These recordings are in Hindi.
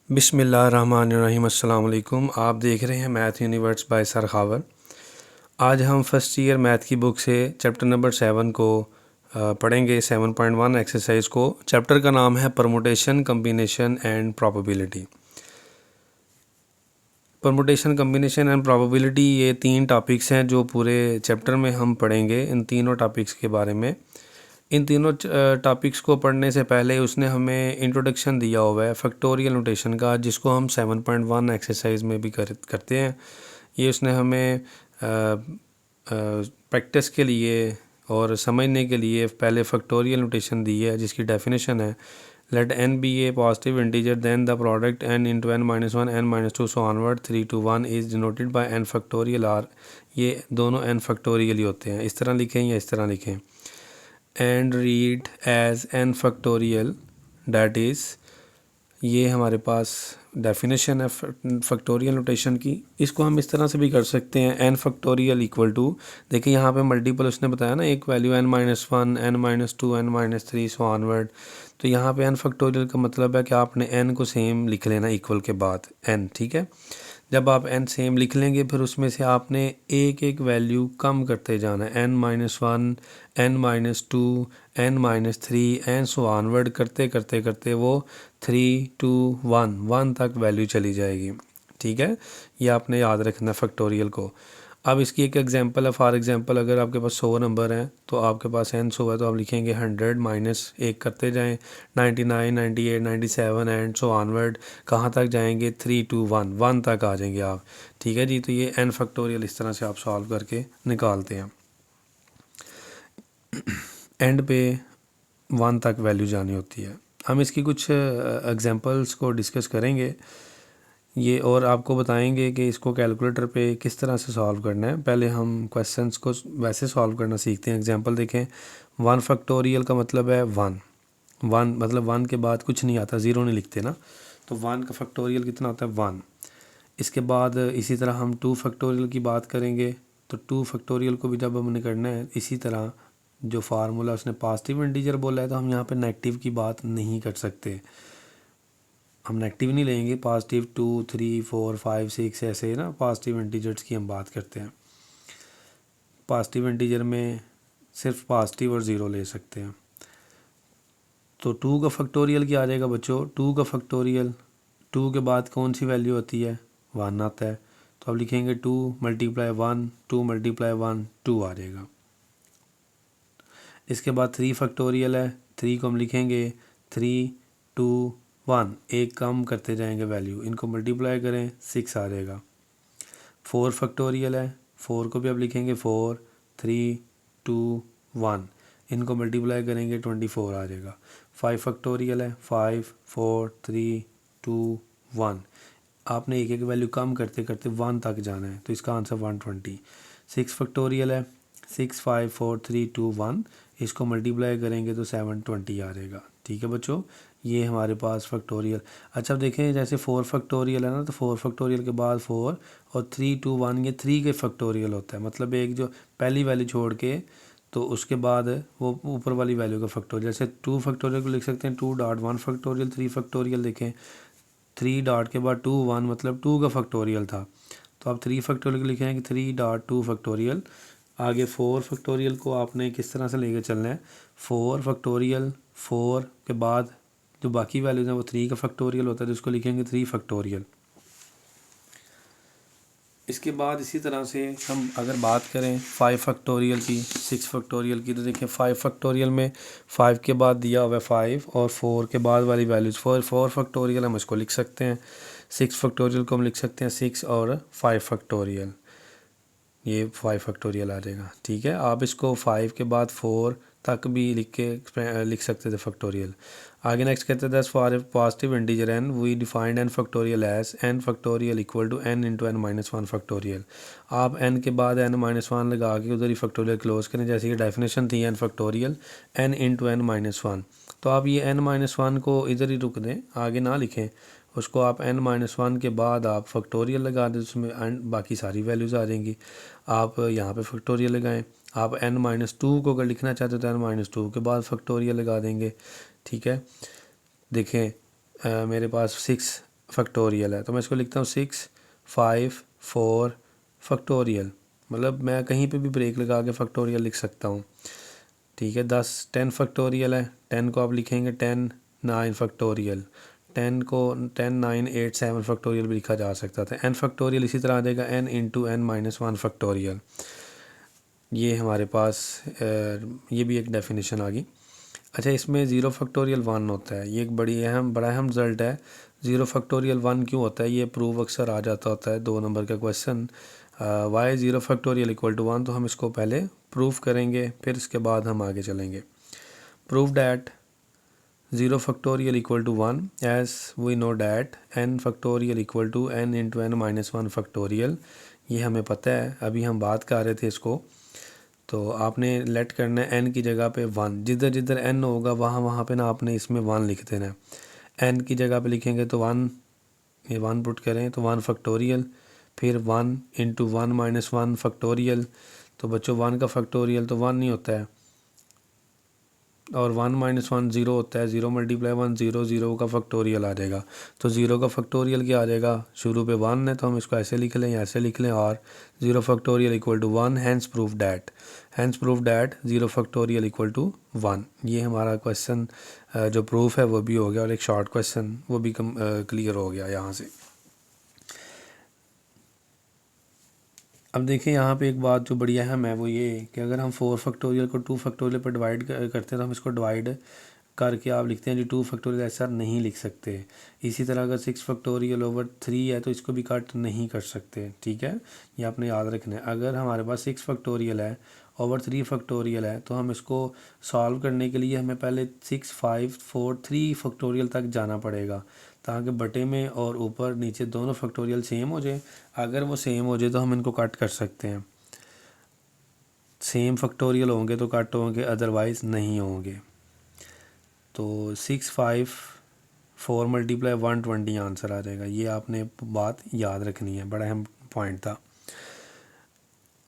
बिस्मिल्लाहिर्रहमानिर्रहीम। अस्सलाम वालेकुम। आप देख रहे हैं math universe by sir Khawar. आज हम फर्स्ट ईयर मैथ की बुक से चैप्टर नंबर 7 को पढ़ेंगे। 7.1 एक्सरसाइज को। चैप्टर का नाम है permutation, combination and probability. Permutation, combination and probability, ये 3 टॉपिक्स हैं जो पूरे चैप्टर में हम पढ़ेंगे। इन तीनों टॉपिक्स के बारे में, इन तीनों टॉपिक्स को पढ़ने से पहले उसने हमें इंट्रोडक्शन दिया हुआ है फैक्टोरियल नोटेशन का, जिसको हम 7.1 एक्सरसाइज में भी करते हैं। ये उसने हमें प्रैक्टिस के लिए और समझने के लिए पहले फैक्टोरियल नोटेशन दी है, जिसकी डेफिनेशन है let n be a positive integer then the product n into n minus one n minus two so onward 3 to 1 is denoted by n factorial or. ये दोनों n फैक्टोरियल ही होते हैं। इस तरह लिखें या इस तरह लिखें। And read as n factorial, that is, ये हमारे पास डेफिनेशन है फैक्टोरियल नोटेशन की। इसको हम इस तरह से भी कर सकते हैं, n फैक्टोरियल इक्वल टू, देखिए यहाँ पे मल्टीपल उसने बताया ना, एक वैल्यू n-1, n-2, n-3 सो ऑनवर्ड। तो यहाँ पे n फैक्टोरियल का मतलब है कि आपने n को सेम लिख लेना इक्वल के बाद n, ठीक है। जब आप n सेम लिख लेंगे फिर उसमें से आपने एक एक वैल्यू कम करते जाना है, n-1, n-2, n-3 and so onward करते करते करते वो 3 to 1 तक वैल्यू चली जाएगी, ठीक है। ये आपने याद रखना फैक्टोरियल को। अब इसकी एक एग्जांपल है। फॉर एग्जांपल अगर आपके पास 100 नंबर हैं तो आपके पास n 100 है, तो आप लिखेंगे 100 माइनस 1 करते जाएं 99, 98, 97 एंड सो ऑनवर्ड। कहाँ तक जाएंगे? 3 to 1 तक आ जाएंगे आप, ठीक है जी। तो ये n फैक्टोरियल इस तरह से आप सॉल्व करके निकालते हैं। एंड पे 1 तक वैल्यू जानी होती है। हम इसकी कुछ एग्जांपल्स को डिस्कस करेंगे ये, और आपको बताएंगे कि इसको कैलकुलेटर पे किस तरह से सॉल्व करना है। पहले हम क्वेश्चंस को वैसे सॉल्व करना सीखते हैं। एग्जांपल देखें। 1 फैक्टोरियल का मतलब है 1 मतलब 1 के बाद कुछ नहीं आता, ज़ीरो नहीं लिखते ना। तो 1 का फैक्टोरियल कितना होता है? 1। इसके बाद इसी तरह हम 2 फैक्टोरियल की बात करेंगे। तो 2 फैक्टोरियल को भी जब हमने करना है, इसी तरह जो फार्मूला उसने पॉजिटिव इंटीजर बोला है, तो हम यहाँ पे नेगेटिव की बात नहीं कर सकते। हम नेगेटिव नहीं लेंगे। पॉजिटिव 2, 3, 4, 5, 6 ऐसे ना पॉजिटिव इंटीजर्स की हम बात करते हैं। पॉजिटिव इंटीजर में सिर्फ पॉजिटिव और ज़ीरो ले सकते हैं। तो 2 का फैक्टोरियल क्या आ जाएगा बच्चों? 2 का फैक्टोरियल, 2 के बाद कौन सी वैल्यू होती है? 1 आता है। तो अब लिखेंगे 2 मल्टीप्लाई 1, 2 मल्टीप्लाई 1, 2 आ जाएगा। इसके बाद 3 फैक्टोरियल है। 3 को हम लिखेंगे 3, 2, 1, एक कम करते जाएंगे वैल्यू, इनको मल्टीप्लाई करें 6 आ जाएगा। 4 फैक्टोरियल है। 4 को भी अब लिखेंगे 4, 3, 2, 1, इनको मल्टीप्लाई करेंगे 24 आ जाएगा। 5 फैक्टोरियल है। 5, 4, 3, 2, 1, आपने एक एक वैल्यू कम करते करते 1 तक जाना है, तो इसका आंसर 120। 6 फैक्टोरियल है। 6, 5, 4, 3, 2, 1, इसको मल्टीप्लाई करेंगे तो 720 आ जाएगा, ठीक है बच्चों। ये हमारे पास फैक्टोरियल। अच्छा अब देखें, जैसे 4 फैक्टोरियल है ना, तो 4 फैक्टोरियल के बाद 4 और 3, 2, 1, ये 3 के फैक्टोरियल होता है। मतलब एक जो पहली वैल्यू छोड़ के, तो उसके बाद वो ऊपर वाली वैल्यू का फैक्टोरियल। जैसे 2 फैक्टोरियल को लिख सकते हैं 2 डॉट 1 फैक्टोरियल। 3 फैक्टोरियल देखें, 3 डॉट के बाद 2, 1 मतलब 2 का फैक्टोरियल था। तो आप 3 फैक्टोरियल को लिखेंगे 3 डॉट 2 फैक्टोरियल। आगे 4 फैक्टोरियल को आपने किस तरह से लेके चलना है? 4 फैक्टोरियल, 4 के बाद जो बाकी वैल्यूज़ हैं वो 3 का फैक्टोरियल होता है, तो उसको लिखेंगे 3 फैक्टोरियल। इसके बाद इसी तरह से हम अगर बात करें 5 फैक्टोरियल की, 6 फैक्टोरियल की, तो देखिए 5 फैक्टोरियल में 5 के बाद दिया हुआ है 5 और 4 के बाद वाली वैल्यूज़ 4 फैक्टोरियल हम इसको लिख सकते हैं। 6 फैक्टोरियल को हम लिख सकते हैं 6 और 5 फैक्टोरियल, ये 5 फैक्टोरियल आ जाएगा, ठीक है। आप इसको 5 के बाद 4 तक भी लिख सकते थे फैक्टोरियल। आगे नेक्स्ट कहते हैं 10 for positive integer n we defined n factorial as n factorial equal to n into n minus 1 factorial. आप n के बाद n माइनस 1 लगा के उधर ही फैक्टोरियल क्लोज करें, जैसे ये डेफिनेशन थी n factorial n into n minus 1। तो आप ये n माइनस 1 को इधर ही रुक दें, आगे ना लिखें उसको। आप n माइनस 1 के बाद आप फैक्टोरियल लगा दें, उसमें बाकी सारी वैल्यूज़ आ जाएंगी। आप यहाँ पे फैक्टोरियल लगाएं। आप n माइनस 2 को अगर लिखना चाहते हो तो n माइनस 2 के बाद फैक्टोरियल लगा देंगे, ठीक है। देखें मेरे पास 6 फैक्टोरियल है, तो मैं इसको लिखता हूँ 6 5 4 फैक्टोरियल। मतलब मैं कहीं पे भी ब्रेक लगा के फैक्टोरियल लिख सकता हूँ। ठीक है, 10 फैक्टोरियल है, 10 को आप लिखेंगे 10 9 फैक्टोरियल, 10 को 10 9 8 7 फैक्टोरियल भी लिखा जा सकता था। n फैक्टोरियल इसी तरह आ जाएगा n into n minus 1 factorial. ये हमारे पास ये भी एक डेफिनेशन आ गई। अच्छा, इसमें ज़ीरो फैक्टोरियल 1 होता है, ये एक बड़ा अहम रिज़ल्ट है। ज़ीरो फैक्टोरियल 1 क्यों होता है, ये प्रूव अक्सर आ जाता होता है 2 नंबर का question. Why zero factorial equal to 1, तो हम इसको पहले प्रूव करेंगे, फिर इसके बाद हम आगे चलेंगे। Prove that zero factorial equal to 1 as we know that n factorial equal to n into n minus 1 factorial. ये हमें पता है, अभी हम बात कर रहे थे इसको। तो आपने लेट करना है n की जगह पे 1, जिधर जिधर n होगा वहाँ वहाँ पे ना आपने इसमें 1 लिख देना है। n की जगह पे लिखेंगे तो 1, ये 1 पुट करें तो 1 फैक्टोरियल, फिर 1 इंटू 1 माइनस 1 फैक्टोरियल। तो बच्चों 1 का फैक्टोरियल तो 1 नहीं होता है, और 1 माइनस 1 ज़ीरो होता है, 0 मल्टीप्लाई 1 ज़ीरो, ज़ीरो का फैक्टोरियल आ जाएगा। तो ज़ीरो का फैक्टोरियल क्या आ जाएगा, शुरू पे 1 है तो हम इसको ऐसे लिख लें या ऐसे लिख लें, और zero factorial equal to 1, hence proof that zero factorial equal to 1। ये हमारा क्वेश्चन जो प्रूफ है वो भी हो गया, और एक शॉर्ट क्वेश्चन वो भी क्लियर हो गया यहाँ से। अब देखिए यहाँ पे एक बात जो बड़ी अहम है वो ये कि अगर हम 4 फैक्टोरियल को 2 फैक्टोरियल पर डिवाइड करते हैं तो हम इसको डिवाइड करके आप लिखते हैं जी 2 फैक्टोरियल, ऐसा नहीं लिख सकते। इसी तरह अगर 6 फैक्टोरियल ओवर 3 है तो इसको भी कट नहीं कर सकते। ठीक है, ये आपने याद रखना है। अगर हमारे पास 6 फैक्टोरियल है ओवर 3 फैक्टोरियल है तो हम इसको सॉल्व करने के लिए हमें पहले 6 5 4 3 फैक्टोरियल तक जाना पड़ेगा, ताकि बटे में और ऊपर नीचे दोनों फैक्टोरियल सेम हो जाए। अगर वो सेम हो जाए तो हम इनको कट कर सकते हैं। सेम फैक्टोरियल होंगे तो कट होंगे, अदरवाइज़ नहीं होंगे। तो 6 5 4 मल्टीप्लाई 120 आंसर आ जाएगा। ये आपने बात याद रखनी है, बड़ा अहम पॉइंट था।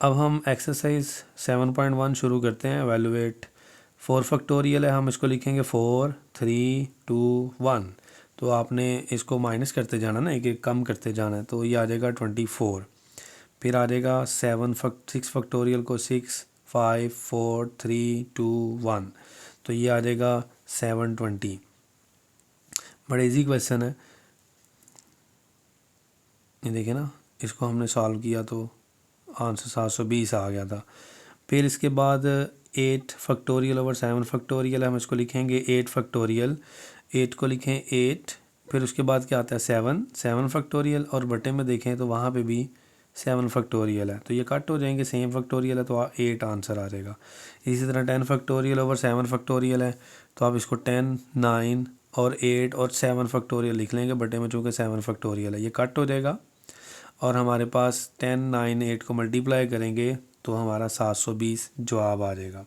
अब हम एक्सरसाइज 7.1 शुरू करते हैं। एवेलुएट 4 फैक्टोरियल है, हम इसको लिखेंगे 4 3 2 1। तो आपने इसको माइनस करते जाना ना, एक एक कम करते जाना है, तो ये आ जाएगा 24। फिर आ जाएगा 6 फैक्टोरियल को 6 5 4 3 2 1, तो ये आ जाएगा 720। बड़ा इजी क्वेश्चन है, ये देखिए ना, इसको हमने सॉल्व किया तो आंसर 720 आ गया था। फिर इसके बाद 8 फैक्टोरियल ओवर 7 फैक्टोरियल, हम इसको लिखेंगे 8 फैक्टोरियल। 8 को लिखें 8, फिर उसके बाद क्या आता है 7 फैक्टोरियल, और बटे में देखें तो वहाँ पे भी 7 फैक्टोरियल है, तो ये कट हो जाएंगे, सेम फैक्टोरियल है तो 8 आंसर आ जाएगा। इसी तरह 10 फैक्टोरियल ओवर 7 फैक्टोरियल है, तो आप इसको 10 9 और 8 और 7 फैक्टोरियल लिख लेंगे, बटे में चूँकि 7 फैक्टोरियल है, ये कट हो जाएगा। और हमारे पास 10 9 8 को मल्टीप्लाई करेंगे तो हमारा 720 जवाब आ जाएगा।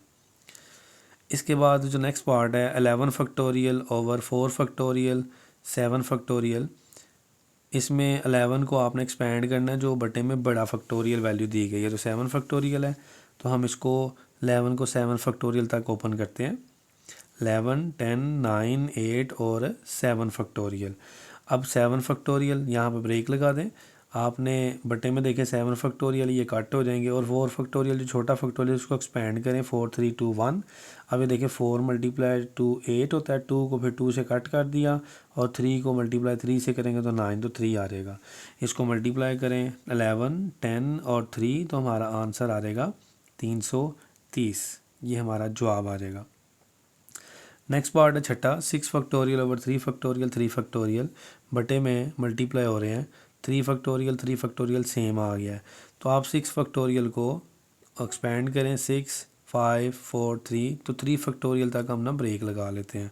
इसके बाद जो नेक्स्ट पार्ट है 11 फैक्टोरियल ओवर 4 फैक्टोरियल 7 फैक्टोरियल, इसमें 11 को आपने एक्सपेंड करना है, जो बटे में बड़ा फैक्टोरियल वैल्यू दी गई है, तो 7 फैक्टोरियल है, तो हम इसको 11 को 7 फैक्टोरियल तक ओपन करते हैं। 11 10 9 8 और 7 फैक्टोरियल। अब 7 फैक्टोरियल यहाँ पर ब्रेक लगा दें, आपने बटे में देखें 7 फैक्टोरियल, ये कट हो जाएंगे, और 4 फैक्टोरियल जो छोटा फैक्टोरियल उसको एक्सपेंड करें 4 3 2 1। अब ये देखें 4 मल्टीप्लाई 2 8 होता है, 2 को फिर 2 से कट कर दिया, और 3 को मल्टीप्लाई 3 से करेंगे तो 9, तो 3 आ जाएगा। इसको मल्टीप्लाई करें 11 10 और 3, तो हमारा आंसर आ जाएगा 330। ये हमारा जवाब आ जाएगा। नेक्स्ट पार्ट है छठा 6 फैक्टोरियल ओवर 3 फैक्टोरियल 3 फैक्टोरियल, बटे में मल्टीप्लाई हो रहे हैं, 3 फैक्टोरियल सेम आ गया है, तो आप 6 फैक्टोरियल को एक्सपेंड करें 6 5 4 3, तो 3 फैक्टोरियल तक हम ना ब्रेक लगा लेते हैं,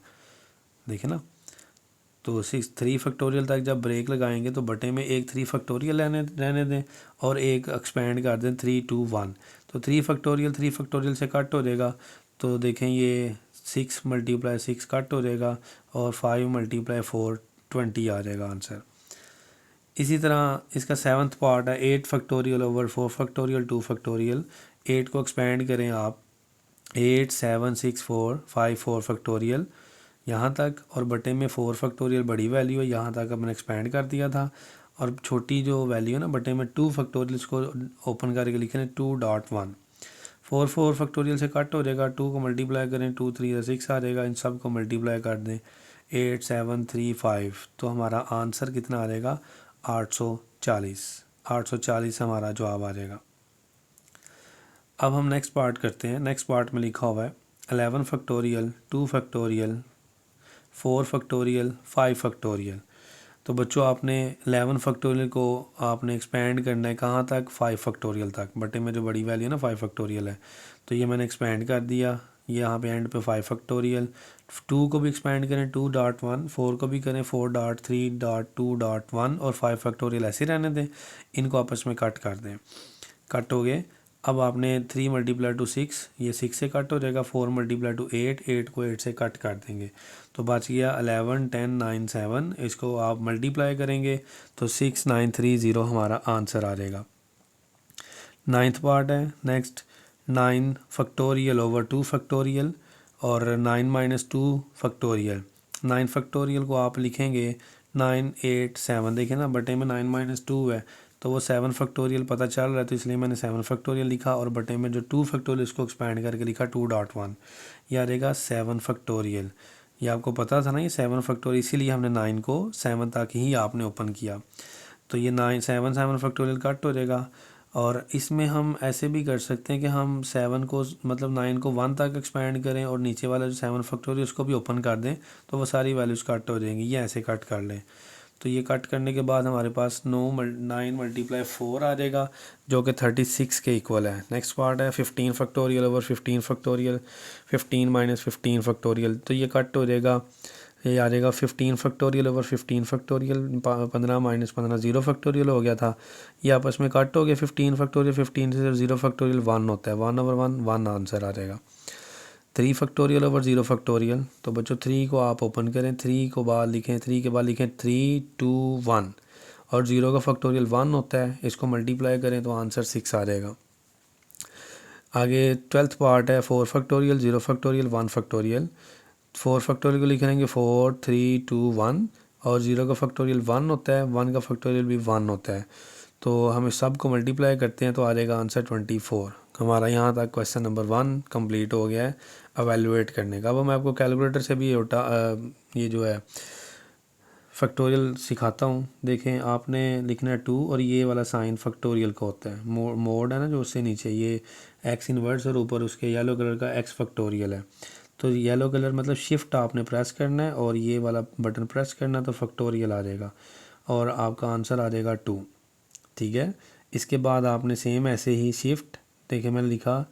देखें ना। तो 3 फैक्टोरियल तक जब ब्रेक लगाएंगे तो बटे में एक 3 फैक्टोरियल रहने दें, और एक एक्सपेंड कर दें 3 2 1, तो 3 फैक्टोरियल से कट हो जाएगा। तो देखें ये 6 मल्टीप्लाई 6 कट हो जाएगा, और 5 मल्टीप्लाई 4 20 आ जाएगा आंसर। इसी तरह इसका 7th पार्ट है 8 फैक्टोरियल ओवर 4 फैक्टोरियल 2 फैक्टोरियल। 8 को एक्सपेंड करें आप 8 7 6 4 5 4 फैक्टोरियल, यहाँ तक, और बटे में 4 फैक्टोरियल बड़ी वैल्यू है, यहाँ तक हमने एक्सपेंड कर दिया था, और छोटी जो वैल्यू है ना बटे में 2 फैक्टोरियल, इसको ओपन करके लिखें 2.1। 4 फैक्टोरियल से कट हो जाएगा, 2 को मल्टीप्लाई करें, 2 3 6 आ जाएगा, इन सब को मल्टीप्लाई कर दें 8 7 3 5, तो हमारा आंसर कितना आ जाएगा 840। 840 हमारा जवाब आ जाएगा। अब हम नेक्स्ट पार्ट करते हैं। नेक्स्ट पार्ट में लिखा हुआ है 11 फैक्टोरियल, 2 फैक्टोरियल, 4 फैक्टोरियल, 5 फैक्टोरियल। तो बच्चों आपने 11 फैक्टोरियल को आपने एक्सपेंड करना है कहाँ तक, 5 फैक्टोरियल तक। बटे में जो बड़ी वैल्यू है ना 5 फैक्टोरियल है, तो ये मैंने एक्सपेंड कर दिया। ये यहाँ पे एंड पे 5 फैक्टोरियल, 2 को भी एक्सपेंड करें 2.1, 4 को भी करें 4.3.2.1, और 5 फैक्टोरियल ऐसे रहने दें, इनको आपस में कट कर दें। कट हो गए। अब आपने 3 मल्टीप्लाई टू 6, ये 6 से कट हो जाएगा। 4 मल्टीप्लाई टू 8, 8 को 8 से कट कर देंगे, तो बच गया 11 10 9 7। इसको आप मल्टीप्लाई करेंगे तो 6930 हमारा आंसर आ जाएगा। नाइन्थ पार्ट है नेक्स्ट, 9 फैक्टोरियल ओवर 2 फैक्टोरियल और 9 माइनस 2 फैक्टोरियल। 9 फैक्टोरियल को आप लिखेंगे 9 8 7, देखें ना बटे में 9 माइनस 2 है, तो वो 7 फैक्टोरियल पता चल रहा है, तो इसलिए मैंने 7 फैक्टोरियल लिखा, और बटे में जो 2 फैक्टोरियल इसको एक्सपेंड करके लिखा 2.1। ये आ जाएगा 7 फैक्टोरियल। ये आपको पता था ना, ये 7 फैक्टोरियल, इसीलिए हमने 9 को 7 तक ही आपने ओपन किया। तो ये 9 7 फैक्टोरियल कट हो जाएगा। और इसमें हम ऐसे भी कर सकते हैं कि हम 7 को मतलब 9 को 1 तक एक्सपेंड करें, और नीचे वाला जो 7 फैक्टोरियल उसको भी ओपन कर दें, तो वो सारी वैल्यूज़ कट हो जाएंगी। ये ऐसे कट कर लें। तो ये कट करने के बाद हमारे पास 9 मल्टीप्लाई 4 आ जाएगा, जो कि 36 के इक्वल है। नेक्स्ट पार्ट है 15 factorial over 15 factorial, 15 minus 15 factorial. तो ये कट हो जाएगा, ये आ जाएगा 15 factorial over 15 factorial, 15 minus 15 0 factorial हो गया था, ये आपस में कट हो गया। 15 फैक्टोरियल, 15 से 0 फैक्टोरियल 1 होता है, 1 ओवर 1 1 आंसर आ जाएगा। 3 फैक्टोरियल ओवर 0 फैक्टोरियल, तो बच्चों 3 को आप ओपन करें, 3 को बाद लिखें, 3 के बाद लिखें 3 2 1, और 0 का फैक्टोरियल 1 होता है, इसको मल्टीप्लाई करें तो आंसर 6 आ जाएगा। आगे 12th पार्ट है 4 फैक्टोरियल, 0 फैक्टोरियल, 1 फैक्टोरियल। 4 फैक्टोरियल को लिख लेंगे 4 3 2 1, और 0 का फैक्टोरियल 1 होता है, 1 का फैक्टोरियल भी 1 होता है, तो हम इस सब को मल्टीप्लाई करते हैं तो आ जाएगा आंसर 24। हमारा यहाँ तक क्वेश्चन नंबर 1 कंप्लीट हो गया है एवेलुएट करने का। अब मैं आपको कैलकुलेटर से भी ये जो है फैक्टोरियल सिखाता हूँ। देखें आपने लिखना है 2, और ये वाला साइन फैक्टोरियल का होता है, मोड है ना जो उससे नीचे, ये एक्स इन्वर्स और ऊपर उसके येलो कलर का एक्स फैक्टोरियल है। तो येलो कलर मतलब शिफ्ट आपने प्रेस करना है और ये वाला बटन प्रेस करना है, तो फैक्टोरियल आ जाएगा और आपका आंसर आ जाएगा 2। ठीक है। इसके बाद आपने सेम ऐसे ही शिफ्ट, देखिए मैंने लिखा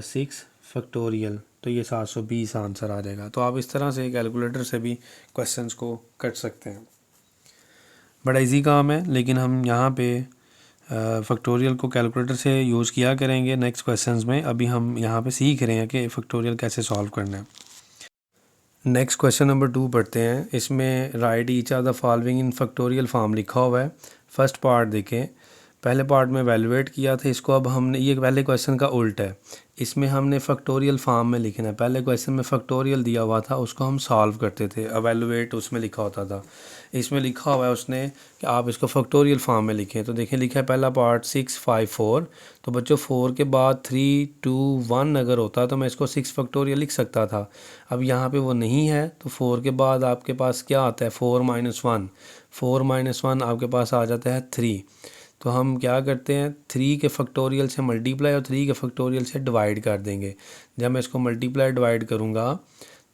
6 फैक्टोरियल, तो ये 720 आंसर आ जाएगा। तो आप इस तरह से कैलकुलेटर से भी क्वेश्चंस को कर सकते हैं। बड़ा इजी काम है, लेकिन हम यहाँ पे फैक्टोरियल को कैलकुलेटर से यूज़ किया करेंगे नेक्स्ट क्वेश्चंस में। अभी हम यहाँ पे सीख रहे हैं कि फैक्टोरियल कैसे सॉल्व करना है। नेक्स्ट क्वेश्चन नंबर 2 पढ़ते हैं। इसमें write each are the following in factorial form लिखा हुआ है। फर्स्ट पार्ट देखें, पहले पार्ट में वैल्यूएट किया था इसको, अब हमने ये पहले क्वेश्चन का उल्टा है, इसमें हमने फैक्टोरियल फॉर्म में लिखना है। पहले क्वेश्चन में फैक्टोरियल दिया हुआ था, उसको हम सॉल्व करते थे, एवेलुएट उसमें लिखा होता था। इसमें लिखा हुआ है उसने कि आप इसको फैक्टोरियल फॉर्म में लिखें। तो देखें लिखा है पहला पार्ट 6 5 4, तो बच्चों 4 के बाद 3 2 1 अगर होता तो मैं इसको 6 फैक्टोरियल लिख सकता था। अब यहाँ पे वो नहीं है, तो 4 के बाद आपके पास क्या आता है 4 माइनस 1, 4 माइनस 1 आपके पास आ जाता है 3। तो हम क्या करते हैं 3 के फैक्टोरियल से मल्टीप्लाई और 3 के फैक्टोरियल से डिवाइड कर देंगे। जब मैं इसको मल्टीप्लाई डिवाइड करूँगा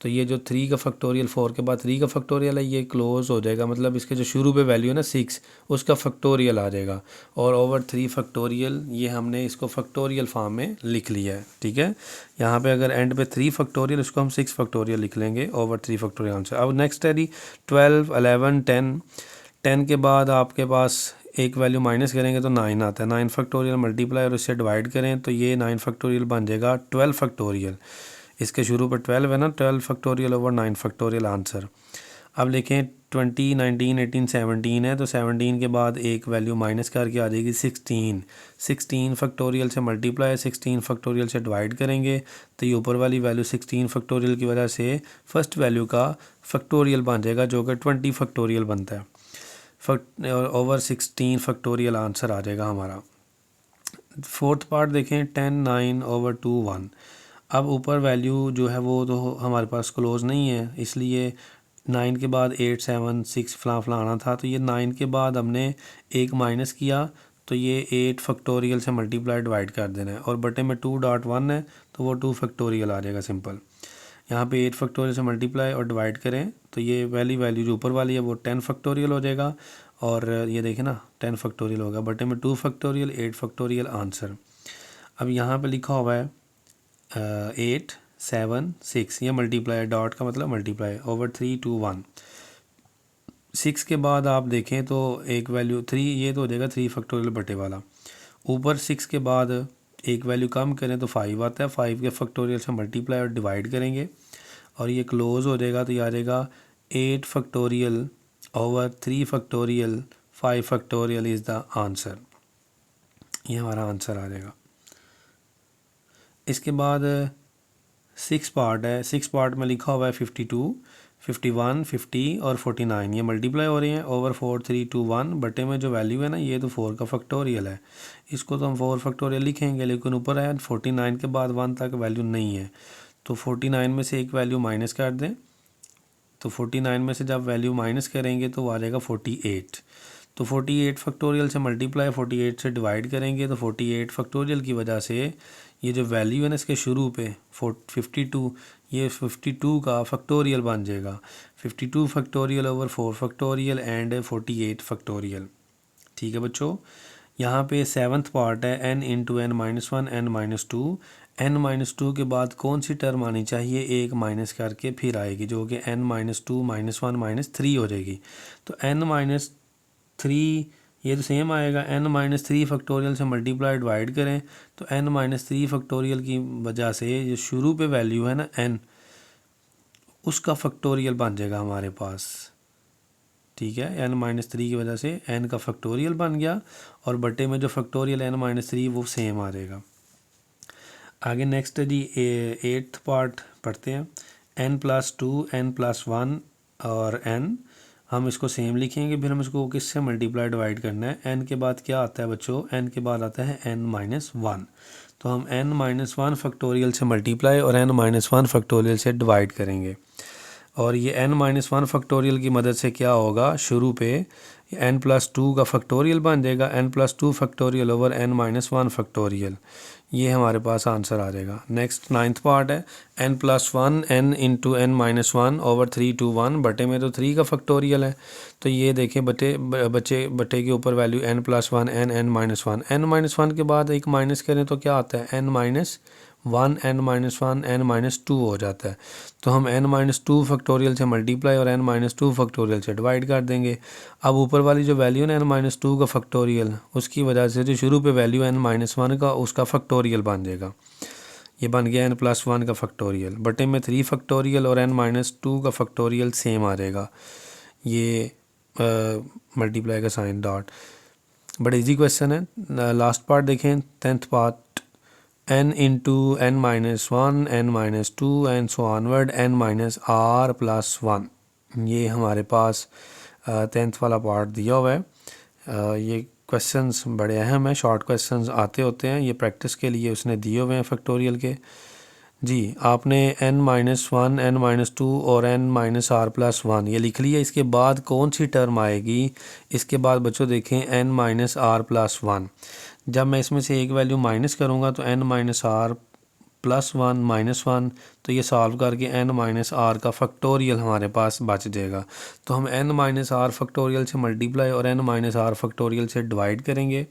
तो ये जो 3 का फैक्टोरियल 4 के बाद 3 का फैक्टोरियल है ये क्लोज हो जाएगा, मतलब इसके जो शुरू पे वैल्यू है ना 6 उसका फैक्टोरियल आ जाएगा, और ओवर 3 फैक्टोरियल ये हमने इसको फैक्टोरियल फॉर्म में लिख लिया है। ठीक है। यहाँ पे अगर एंड पे 3 फैक्टोरियल उसको हम 6 फैक्टोरियल लिख लेंगे ओवर 3 फैक्टोरियल आंसर। अब नेक्स्ट है 12 11 10, 10 के बाद आपके पास एक वैल्यू माइनस करेंगे तो 9 आता है, 9 फैक्टोरियल मल्टीप्लाई और इससे डिवाइड करें तो ये 9 फैक्टोरियल बन जाएगा 12 फैक्टोरियल। इसके शुरू पर 12 है ना, 12 फैक्टोरियल ओवर 9 फैक्टोरियल आंसर। अब लिखें 20, 19, 18, 17 है, तो 17 के बाद एक वैल्यू माइनस करके आ जाएगी 16। 16 फैक्टोरियल से मल्टीप्लाई 16 फैक्टोरियल से डिवाइड करेंगे तो ये ऊपर वाली वैल्यू 16 फैक्टोरियल की वजह से फर्स्ट वैल्यू का फैक्टोरियल बन जाएगा जो कि 20 फैक्टोरियल बनता है। ओवर 16 फैक्टोरियल आंसर आ जाएगा हमारा। फोर्थ पार्ट देखें 10, 9 ओवर 2, 1। अब ऊपर वैल्यू जो है वो तो हमारे पास क्लोज नहीं है, इसलिए 9 के बाद 8, 7, 6 फला आना था, तो ये 9 के बाद हमने एक माइनस किया तो ये 8 फैक्टोरियल से मल्टीप्लाई डिवाइड कर देना है, और बटे में 2.1 है तो वो 2 फैक्टोरियल आ जाएगा सिंपल। यहाँ पे 8 फैक्टोरियल से मल्टीप्लाई और डिवाइड करें तो ये वैल्यू जो ऊपर वाली है वो 10 फैक्टोरियल हो जाएगा, और ये देखें ना 10 फैक्टोरियल होगा, बटे में 2 फैक्टोरियल 8 फैक्टोरियल आंसर। अब यहाँ पे लिखा हुआ है 8, 7, 6, ये मल्टीप्लाई, डॉट का मतलब मल्टीप्लाई, ओवर 3, 2, 1। 6 के बाद आप देखें तो एक वैल्यू 3, ये तो हो जाएगा 3 फैक्टोरियल बटे वाला। ऊपर 6 के बाद एक वैल्यू कम करें तो 5 आता है, 5 के फैक्टोरियल से मल्टीप्लाई और डिवाइड करेंगे और ये क्लोज हो जाएगा, तो ये आ जाएगा 8 factorial over 3 factorial 5 factorial is the answer. ये हमारा आंसर आ जाएगा। इसके बाद 6 पार्ट है, 6 पार्ट में लिखा हुआ है 52, 51, 50 और 49, ये मल्टीप्लाई हो रही हैं ओवर 4, 3, 2, 1। बटे में जो वैल्यू है ना ये तो 4 का फैक्टोरियल है, इसको तो हम 4 फैक्टोरियल लिखेंगे, लेकिन ऊपर है 49 के बाद 1 तक वैल्यू नहीं है, तो 49 में से एक वैल्यू माइनस कर दें, तो 49 में से जब वैल्यू माइनस करेंगे तो आ जाएगा 48। तो 48 फैक्टोरियल से मल्टीप्लाई 48 से डिवाइड करेंगे तो 48 फैक्टोरियल की वजह से ये जो वैल्यू है ना इसके शुरू पे 52, ये 52 का फैक्टोरियल बन जाएगा। 52 factorial over 4 factorial and 48 factorial. ठीक है बच्चों, यहाँ पे 7th पार्ट है n into n minus 1 n minus 2। n minus 2 के बाद कौन सी टर्म आनी चाहिए, एक माइनस करके फिर आएगी जो कि n माइनस 2 माइनस 1 माइनस 3 हो जाएगी। तो n माइनस 3 ये तो सेम आएगा, n माइनस 3 फैक्टोरियल से मल्टीप्लाई डिवाइड करें तो n माइनस 3 फैक्टोरियल की वजह से जो शुरू पे वैल्यू है ना n, उसका फैक्टोरियल बन जाएगा हमारे पास। ठीक है, n माइनस 3 की वजह से n का फैक्टोरियल बन गया, और बटे में जो फैक्टोरियल n माइनस 3 वो सेम आ जाएगा। आगे नेक्स्ट है जी 8th पार्ट पढ़ते हैं। n प्लस 2 n प्लस 1 और n, हम इसको सेम लिखेंगे, फिर हम इसको किससे मल्टीप्लाई डिवाइड करना है। n के बाद क्या आता है बच्चों, n के बाद आता है n माइनस 1, तो हम n माइनस 1 फैक्टोरियल से मल्टीप्लाई और n माइनस 1 फैक्टोरियल से डिवाइड करेंगे, और ये n माइनस 1 फैक्टोरियल की मदद से क्या होगा, शुरू पे n प्लस 2 का फैक्टोरियल बन जाएगा, n plus 2 factorial over n minus 1 factorial, ये हमारे पास आंसर आ जाएगा। नेक्स्ट 9th पार्ट है n plus 1 n into n minus 1 over 3 2 1। बटे में तो 3 का फैक्टोरियल है, तो ये देखें बटे के ऊपर value n plus 1 n minus 1, n minus 1 के बाद एक माइनस करें तो क्या आता है n minus 1 n minus 1 n minus 2 हो जाता है, तो हम n माइनस 2 फैक्टोरियल से मल्टीप्लाई और n माइनस 2 फैक्टोरियल से डिवाइड कर देंगे। अब ऊपर वाली जो वैल्यू है n माइनस 2 का फैक्टोरियल, उसकी वजह से जो शुरू पे वैल्यू n माइनस 1 का उसका फैक्टोरियल बन जाएगा, ये बन गया n प्लस 1 का फैक्टोरियल। बटे में 3 फैक्टोरियल और n माइनस 2 का फैक्टोरियल सेम आ जाएगा, ये मल्टीप्लाई का साइन डॉट। बड़ा इजी क्वेश्चन है। लास्ट पार्ट देखें 10th part, n into n minus 1 n minus 2 and so onward n minus r plus 1, ये हमारे पास 10th वाला पार्ट दिया हुआ है। ये क्वेश्चंस बड़े अहम हैं, शॉर्ट क्वेश्चंस आते होते हैं, ये प्रैक्टिस के लिए उसने दिए हुए हैं फैक्टोरियल के। जी आपने n माइनस 1 n माइनस 2 और n माइनस r प्लस 1 ये लिख लिया। इसके बाद कौन सी टर्म आएगी, इसके बाद बच्चों देखें n माइनस r प्लस 1, जब मैं इसमें से एक वैल्यू माइनस करूँगा तो n minus r plus 1 minus 1, तो ये सॉल्व करके n माइनस r का फैक्टोरियल हमारे पास बच जाएगा। तो हम n माइनस r फैक्टोरियल से मल्टीप्लाई और n माइनस r फैक्टोरियल से डिवाइड करेंगे,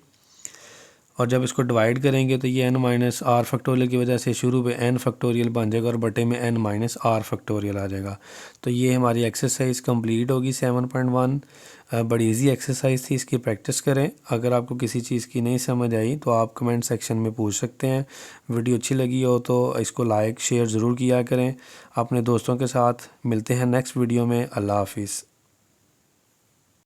और जब इसको डिवाइड करेंगे तो ये n माइनस r फैक्टोरियल की वजह से शुरू पे n फैक्टोरियल बन जाएगा और बटे में n माइनस r फैक्टोरियल आ जाएगा। तो ये हमारी एक्सरसाइज कंप्लीट होगी 7.1। बड़ी इजी एक्सरसाइज थी, इसकी प्रैक्टिस करें। अगर आपको किसी चीज़ की नहीं समझ आई तो आप कमेंट सेक्शन में पूछ सकते हैं। वीडियो अच्छी लगी हो तो इसको लाइक शेयर ज़रूर किया करें अपने दोस्तों के साथ। मिलते हैं नेक्स्ट वीडियो में। अल्लाह हाफिज़।